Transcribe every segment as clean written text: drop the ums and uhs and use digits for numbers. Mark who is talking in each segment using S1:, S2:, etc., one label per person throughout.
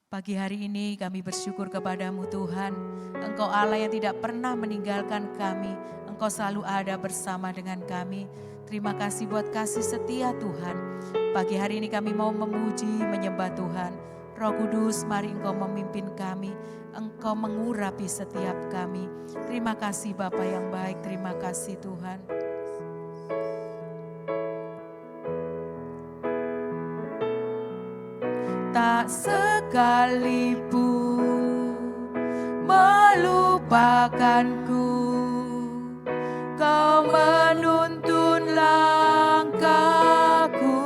S1: Pagi hari ini kami bersyukur kepadamu Tuhan. Engkau Allah yang tidak pernah meninggalkan kami. Engkau selalu ada bersama dengan kami. Terima kasih buat kasih setia Tuhan. Pagi hari ini kami mau memuji, menyembah Tuhan. Roh Kudus, mari Engkau memimpin kami. Engkau mengurapi setiap kami. Terima kasih Bapa yang baik, terima kasih Tuhan. Tak sekalipun melupakanku, Kau menuntun langkahku.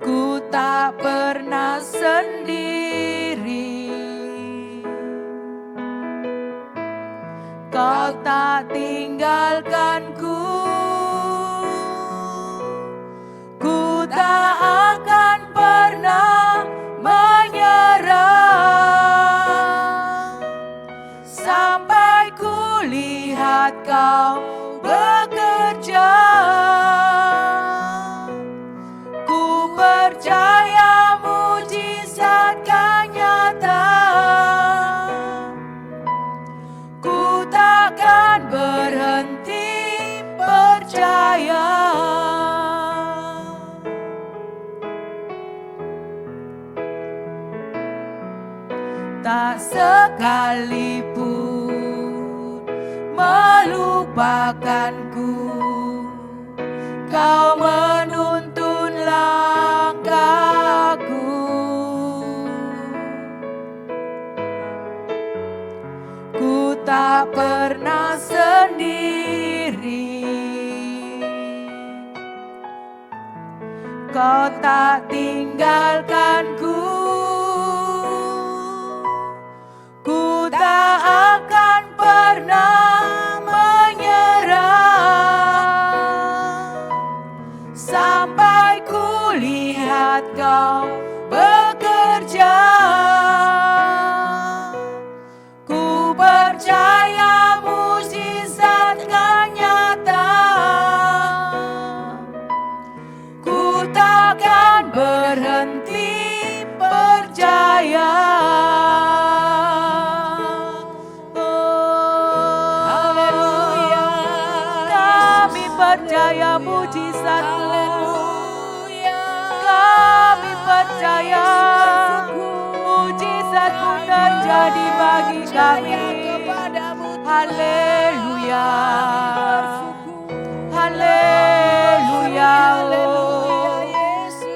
S1: Ku tak pernah sendiri, Kau tak tinggalkanku. Tak akan pernah menyerah sampai ku lihat Kau bekerja. Ku percaya mujizat kan nyata. Ku takkan berhenti percaya. Tak sekalipun melupakanku, Kau menuntun langkahku. Ku tak pernah sendiri, Kau tak tinggalkanku. Ku tak akan pernah menyerah sampai ku lihat Kau bekerja. Ku percaya mujizat kan nyata. Ku takkan berhenti percaya. Percaya mujizat-Mu, kami percaya mujizat-Mu terjadi bagi kami. Haleluya, haleluya,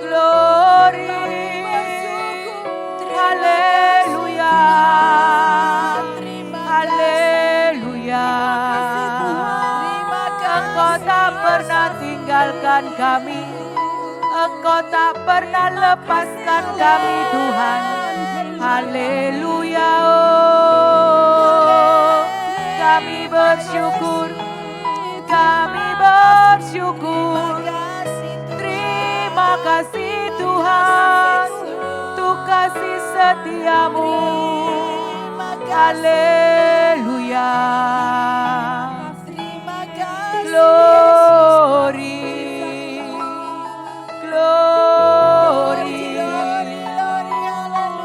S1: glory, haleluya, haleluya. Engkau tak pernah tinggalkan kami, Engkau tak pernah lepaskan kami Tuhan. Haleluya, oh, kami bersyukur, kami bersyukur. Terima kasih Tuhan, untuk kasih setiamu. Haleluya. Glory, glory,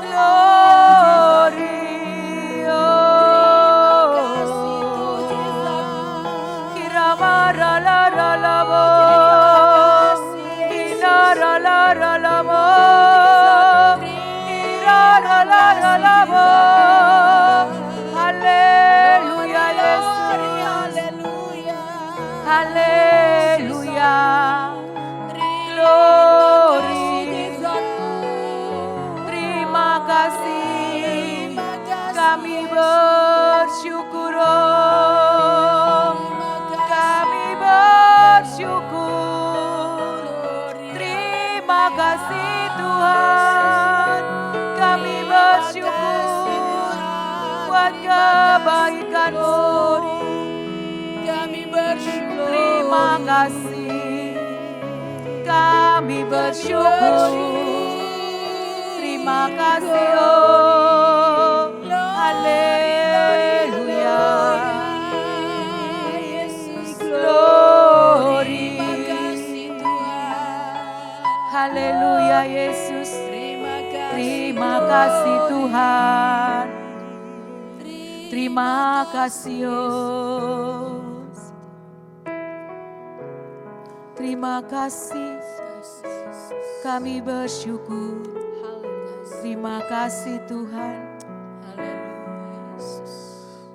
S1: glory, oh. Kirama rala rala mo, ina rala rala mo, ira rala rala mo. Haleluya Yesus. Haleluya, glory, terima kasih, kami bersyukur, kami bersyukur. Terima kasih Tuhan, kami bersyukur buat kebaikan-Mu. Terima kasih, kami bersyukur. Terima kasih, oh, haleluya, glory, kasih Tuhan. Terima kasih Yesus. Terima kasih, kami bersyukur. Terima kasih Tuhan.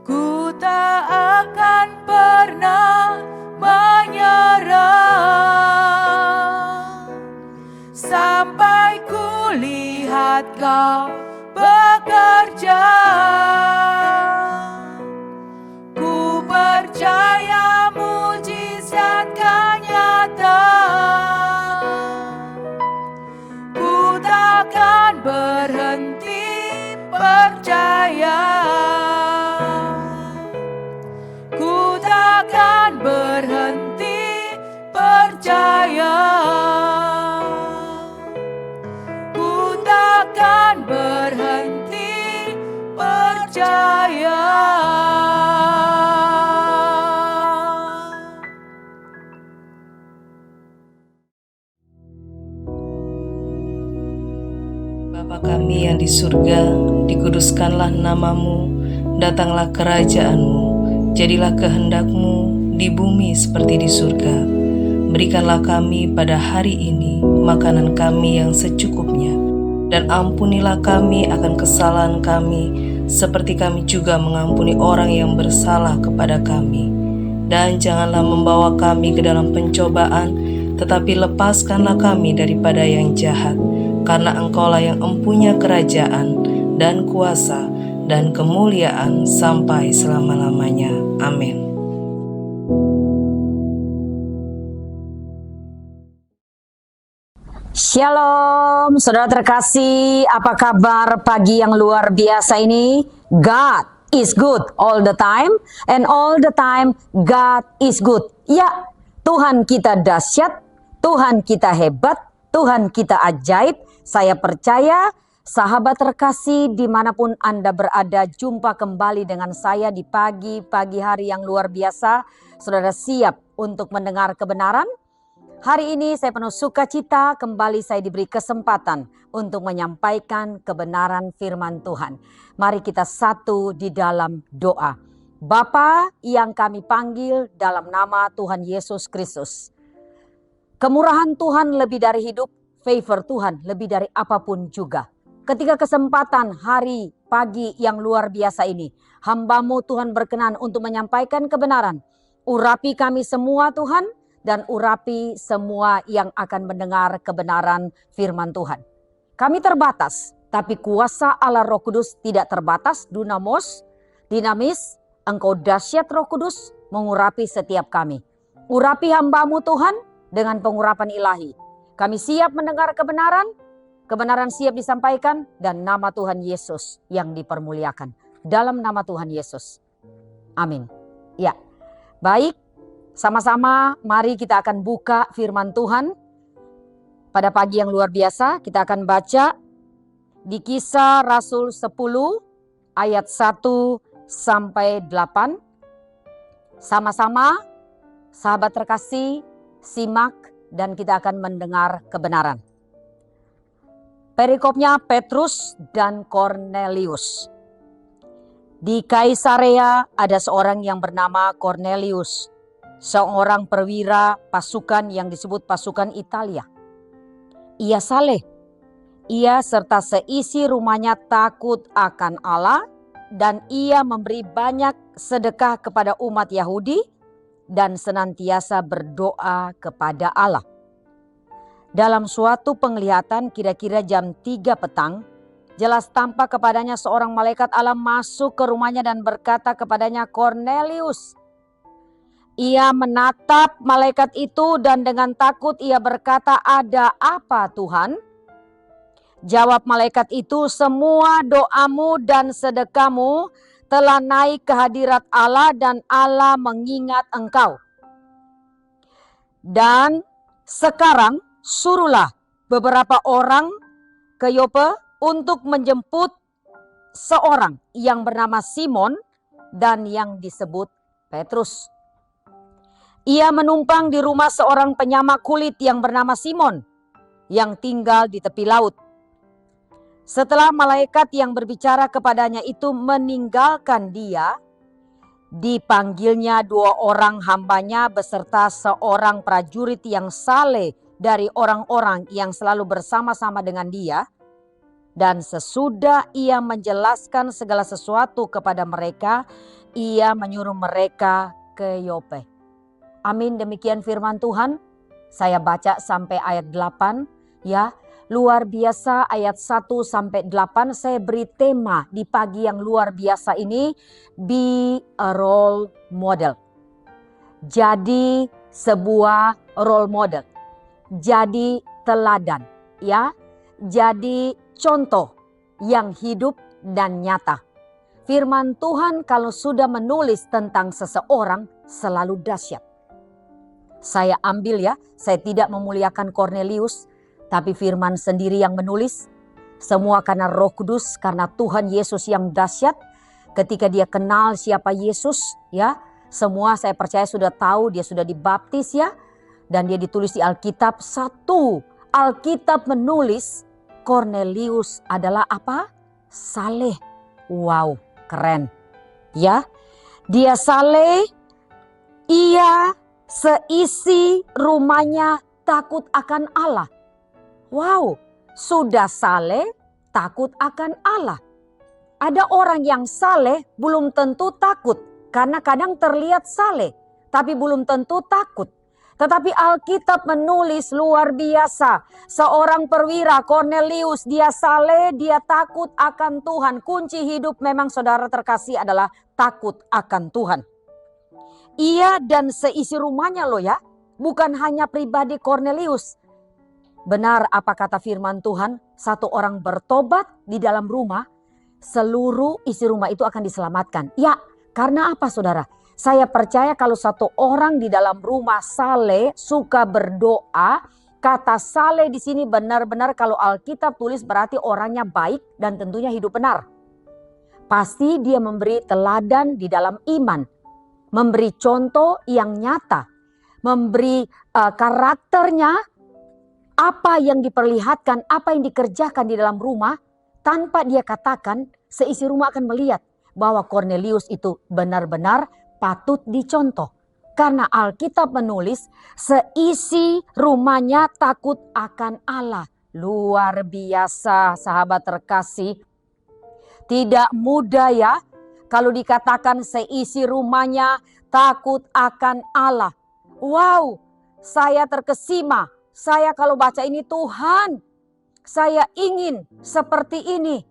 S1: Ku tak akan pernah menyerah sampai ku lihat Kau bekerja. Ku percaya mujizat kan nyata. Ku takkan berhenti percaya. Ku takkan berhenti percaya. Ku takkan berhenti percaya.
S2: Bapa kami yang di surga, dikuduskanlah namamu, datanglah kerajaan-Mu, jadilah kehendak-Mu di bumi seperti di surga. Berikanlah kami pada hari ini makanan kami yang secukupnya, dan ampunilah kami akan kesalahan kami, seperti kami juga mengampuni orang yang bersalah kepada kami. Dan janganlah membawa kami ke dalam pencobaan, tetapi lepaskanlah kami daripada yang jahat. Karena Engkaulah yang empunya kerajaan dan kuasa dan kemuliaan sampai selama-lamanya. Amin.
S3: Shalom, saudara terkasih, apa kabar pagi yang luar biasa ini? God is good all the time, and all the time God is good. Ya, Tuhan kita dahsyat, Tuhan kita hebat, Tuhan kita ajaib. Saya percaya, sahabat terkasih dimanapun Anda berada, jumpa kembali dengan saya di pagi hari yang luar biasa. Saudara siap untuk mendengar kebenaran? Hari ini saya penuh sukacita, kembali saya diberi kesempatan untuk menyampaikan kebenaran firman Tuhan. Mari kita satu di dalam doa. Bapa yang kami panggil dalam nama Tuhan Yesus Kristus. Kemurahan Tuhan lebih dari hidup, favor Tuhan lebih dari apapun juga. Ketika kesempatan hari pagi yang luar biasa ini, hamba-Mu Tuhan berkenan untuk menyampaikan kebenaran. Urapi kami semua Tuhan, dan urapi semua yang akan mendengar kebenaran firman Tuhan. Kami terbatas, tapi kuasa Allah Roh Kudus tidak terbatas, dunamos, dinamis, Engkau dahsyat Roh Kudus, mengurapi setiap kami. Urapi hamba-Mu Tuhan dengan pengurapan ilahi. Kami siap mendengar kebenaran, kebenaran siap disampaikan, dan nama Tuhan Yesus yang dipermuliakan. Dalam nama Tuhan Yesus. Amin. Ya, baik. Sama-sama mari kita akan buka firman Tuhan. Pada pagi yang luar biasa kita akan baca di Kisah Rasul 10 ayat 1 sampai 8. Sama-sama sahabat terkasih simak dan kita akan mendengar kebenaran. Perikopnya Petrus dan Kornelius. Di Kaisarea ada seorang yang bernama Kornelius, seorang perwira pasukan yang disebut pasukan Italia. Ia saleh. Ia serta seisi rumahnya takut akan Allah, dan ia memberi banyak sedekah kepada umat Yahudi dan senantiasa berdoa kepada Allah. Dalam suatu penglihatan kira-kira jam 3 petang, jelas tampak kepadanya seorang malaikat Allah masuk ke rumahnya dan berkata kepadanya, "Kornelius." Ia menatap malaikat itu dan dengan takut ia berkata, "Ada apa Tuhan?" Jawab malaikat itu, "Semua doamu dan sedekahmu telah naik ke hadirat Allah dan Allah mengingat engkau. Dan sekarang suruhlah beberapa orang ke Yope untuk menjemput seorang yang bernama Simon dan yang disebut Petrus. Ia menumpang di rumah seorang penyamak kulit yang bernama Simon yang tinggal di tepi laut. Setelah malaikat yang berbicara kepadanya itu meninggalkan dia, dipanggilnya 2 orang hambanya beserta seorang prajurit yang saleh dari orang-orang yang selalu bersama-sama dengan dia. Dan sesudah ia menjelaskan segala sesuatu kepada mereka, ia menyuruh mereka ke Yope. Amin, demikian firman Tuhan. Saya baca sampai ayat 8 ya. Luar biasa ayat 1 sampai 8, saya beri tema di pagi yang luar biasa ini, be a role model. Jadi sebuah role model. Jadi teladan ya. Jadi contoh yang hidup dan nyata. Firman Tuhan kalau sudah menulis tentang seseorang selalu dahsyat. Saya ambil ya, saya tidak memuliakan Kornelius, tapi firman sendiri yang menulis. Semua karena Roh Kudus, karena Tuhan Yesus yang dahsyat. Ketika dia kenal siapa Yesus ya, semua saya percaya sudah tahu, dia sudah dibaptis ya. Dan dia ditulis di Alkitab. Alkitab menulis Kornelius adalah apa? Saleh. Wow, keren. Ya, dia saleh, ia seisi rumahnya takut akan Allah. Wow, sudah saleh, takut akan Allah. Ada orang yang saleh belum tentu takut, karena kadang terlihat saleh, tapi belum tentu takut. Tetapi Alkitab menulis luar biasa. Seorang perwira Kornelius, dia saleh, dia takut akan Tuhan. Kunci hidup memang saudara terkasih adalah takut akan Tuhan. Ia dan seisi rumahnya loh ya. Bukan hanya pribadi Kornelius. Benar apa kata firman Tuhan, satu orang bertobat di dalam rumah, seluruh isi rumah itu akan diselamatkan. Ya, karena apa saudara? Saya percaya kalau satu orang di dalam rumah saleh, suka berdoa, kata saleh di sini benar-benar kalau Alkitab tulis berarti orangnya baik dan tentunya hidup benar. Pasti dia memberi teladan di dalam iman, memberi contoh yang nyata, memberi karakternya, apa yang diperlihatkan, apa yang dikerjakan di dalam rumah, tanpa dia katakan, seisi rumah akan melihat bahwa Kornelius itu benar-benar patut dicontoh. Karena Alkitab menulis seisi rumahnya takut akan Allah. Luar biasa sahabat terkasih. Tidak mudah ya kalau dikatakan seisi rumahnya takut akan Allah. Wow, saya terkesima. Saya kalau baca ini, Tuhan, saya ingin seperti ini.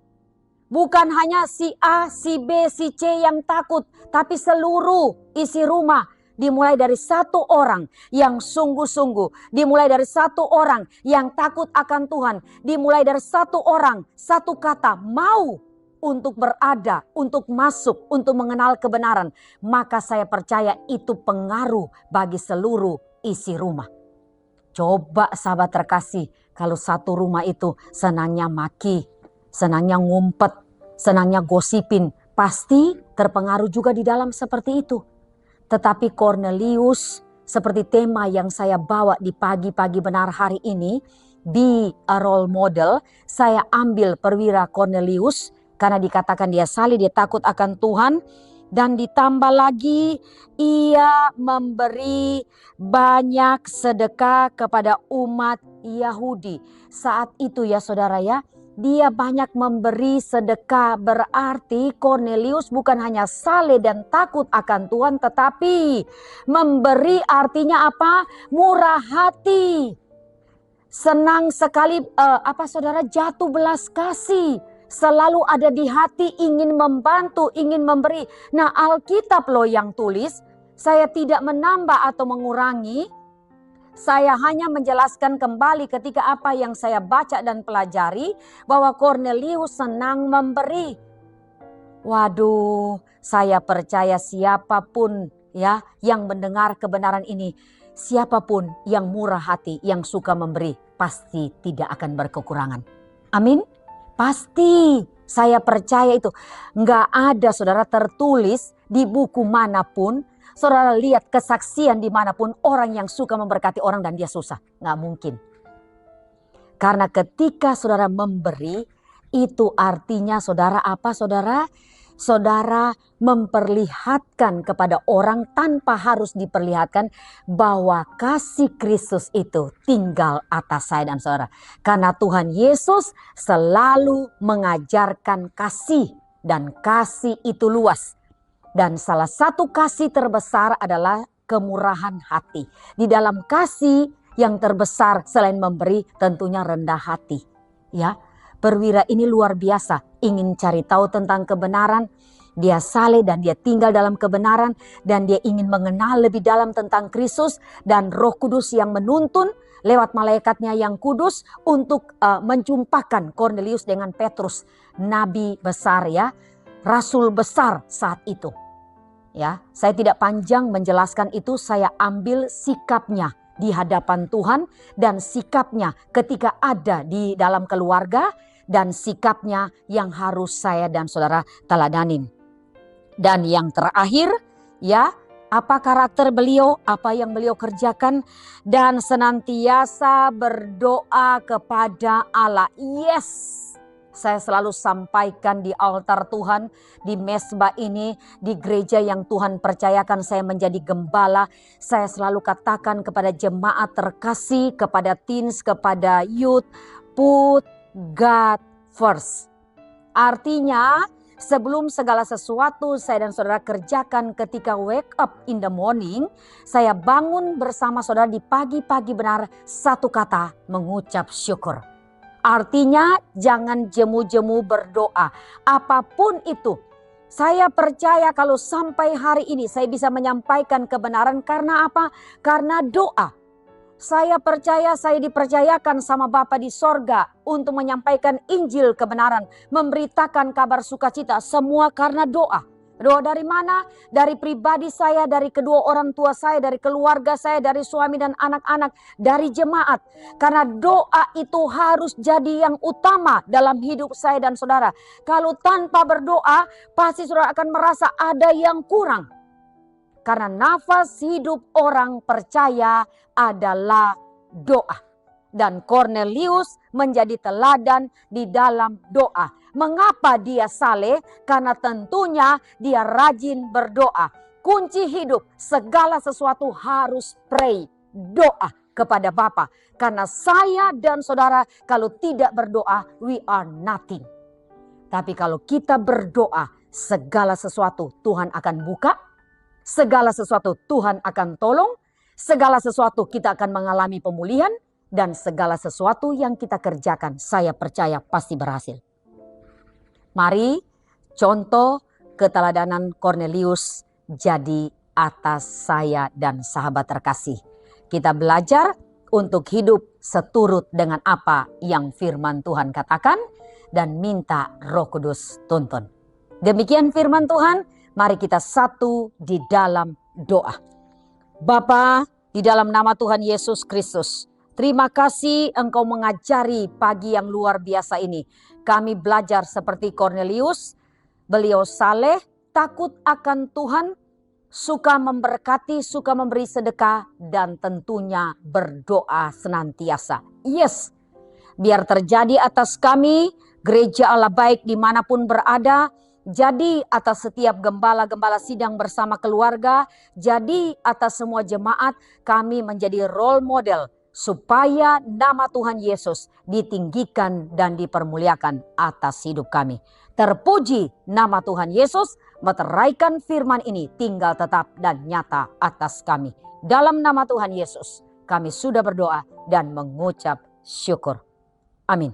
S3: Bukan hanya si A, si B, si C yang takut, tapi seluruh isi rumah. Dimulai dari satu orang yang sungguh-sungguh. Dimulai dari satu orang yang takut akan Tuhan. Dimulai dari satu orang, satu kata, mau untuk berada, untuk masuk, untuk mengenal kebenaran. Maka saya percaya itu pengaruh bagi seluruh isi rumah. Coba sahabat terkasih, kalau satu rumah itu senangnya maki, senangnya ngumpet, senangnya gosipin, pasti terpengaruh juga di dalam seperti itu. Tetapi Kornelius, seperti tema yang saya bawa di pagi-pagi benar hari ini, be a role model, saya ambil perwira Kornelius karena dikatakan dia saleh, dia takut akan Tuhan. Dan ditambah lagi ia memberi banyak sedekah kepada umat Yahudi. Saat itu ya saudara ya, dia banyak memberi sedekah, berarti Kornelius bukan hanya saleh dan takut akan Tuhan, tetapi memberi artinya apa? Murah hati. Senang sekali saudara, jatuh belas kasih. Selalu ada di hati, ingin membantu, ingin memberi. Nah, Alkitab loh yang tulis, saya tidak menambah atau mengurangi. Saya hanya menjelaskan kembali ketika apa yang saya baca dan pelajari, bahwa Kornelius senang memberi. Waduh, saya percaya siapapun ya yang mendengar kebenaran ini, siapapun yang murah hati, yang suka memberi, pasti tidak akan berkekurangan. Amin. Pasti, saya percaya itu. Nggak ada saudara tertulis di buku manapun, saudara lihat kesaksian dimanapun orang yang suka memberkati orang dan dia susah. Nggak mungkin. Karena ketika saudara memberi, Itu artinya saudara apa saudara? Saudara memperlihatkan kepada orang tanpa harus diperlihatkan bahwa kasih Kristus itu tinggal atas saya dan saudara. Karena Tuhan Yesus selalu mengajarkan kasih dan kasih itu luas. Dan salah satu kasih terbesar adalah kemurahan hati. Di dalam kasih yang terbesar selain memberi tentunya rendah hati. Ya, perwira ini luar biasa, ingin cari tahu tentang kebenaran. Dia saleh dan dia tinggal dalam kebenaran dan dia ingin mengenal lebih dalam tentang Kristus dan Roh Kudus yang menuntun lewat malaikatnya yang kudus untuk menjumpakan Kornelius dengan Petrus, nabi besar ya, rasul besar saat itu. Ya, saya tidak panjang menjelaskan itu, saya ambil sikapnya di hadapan Tuhan dan sikapnya ketika ada di dalam keluarga dan sikapnya yang harus saya dan saudara teladanin. Dan yang terakhir ya, apa karakter beliau, apa yang beliau kerjakan, dan senantiasa berdoa kepada Allah. Yes, saya selalu sampaikan di altar Tuhan, di mesbah ini, di gereja yang Tuhan percayakan saya menjadi gembala. Saya selalu katakan kepada jemaat terkasih, kepada teens, kepada youth, put God first. Artinya sebelum segala sesuatu saya dan saudara kerjakan ketika wake up in the morning, saya bangun bersama saudara di pagi-pagi benar satu kata, mengucap syukur. Artinya jangan jemu-jemu berdoa. Apapun itu. Saya percaya kalau sampai hari ini saya bisa menyampaikan kebenaran karena apa? Karena doa. Saya percaya saya dipercayakan sama Bapa di sorga untuk menyampaikan Injil kebenaran. Memberitakan kabar sukacita. Semua karena doa. Doa dari mana? Dari pribadi saya, dari kedua orang tua saya, dari keluarga saya, dari suami dan anak-anak, dari jemaat. Karena doa itu harus jadi yang utama dalam hidup saya dan saudara. Kalau tanpa berdoa, pasti saudara akan merasa ada yang kurang. Karena nafas hidup orang percaya adalah doa. Dan Kornelius menjadi teladan di dalam doa. Mengapa dia saleh? Karena tentunya dia rajin berdoa. Kunci hidup, segala sesuatu harus pray, doa kepada Bapa. Karena saya dan saudara kalau tidak berdoa, we are nothing. Tapi kalau kita berdoa, segala sesuatu Tuhan akan buka. Segala sesuatu Tuhan akan tolong. Segala sesuatu kita akan mengalami pemulihan. Dan segala sesuatu yang kita kerjakan, saya percaya pasti berhasil. Mari contoh keteladanan Kornelius jadi atas saya dan sahabat terkasih. Kita belajar untuk hidup seturut dengan apa yang firman Tuhan katakan dan minta Roh Kudus tuntun. Demikian firman Tuhan, mari kita satu di dalam doa. Bapa, di dalam nama Tuhan Yesus Kristus, terima kasih Engkau mengajari pagi yang luar biasa ini. Kami belajar seperti Kornelius, beliau saleh, takut akan Tuhan, suka memberkati, suka memberi sedekah, dan tentunya berdoa senantiasa. Yes, biar terjadi atas kami, gereja Allah baik dimanapun berada, jadi atas setiap gembala-gembala sidang bersama keluarga, jadi atas semua jemaat, kami menjadi role model, supaya nama Tuhan Yesus ditinggikan dan dipermuliakan atas hidup kami. Terpuji nama Tuhan Yesus, meteraikan firman ini tinggal tetap dan nyata atas kami. Dalam nama Tuhan Yesus, kami sudah berdoa dan mengucap syukur. Amin.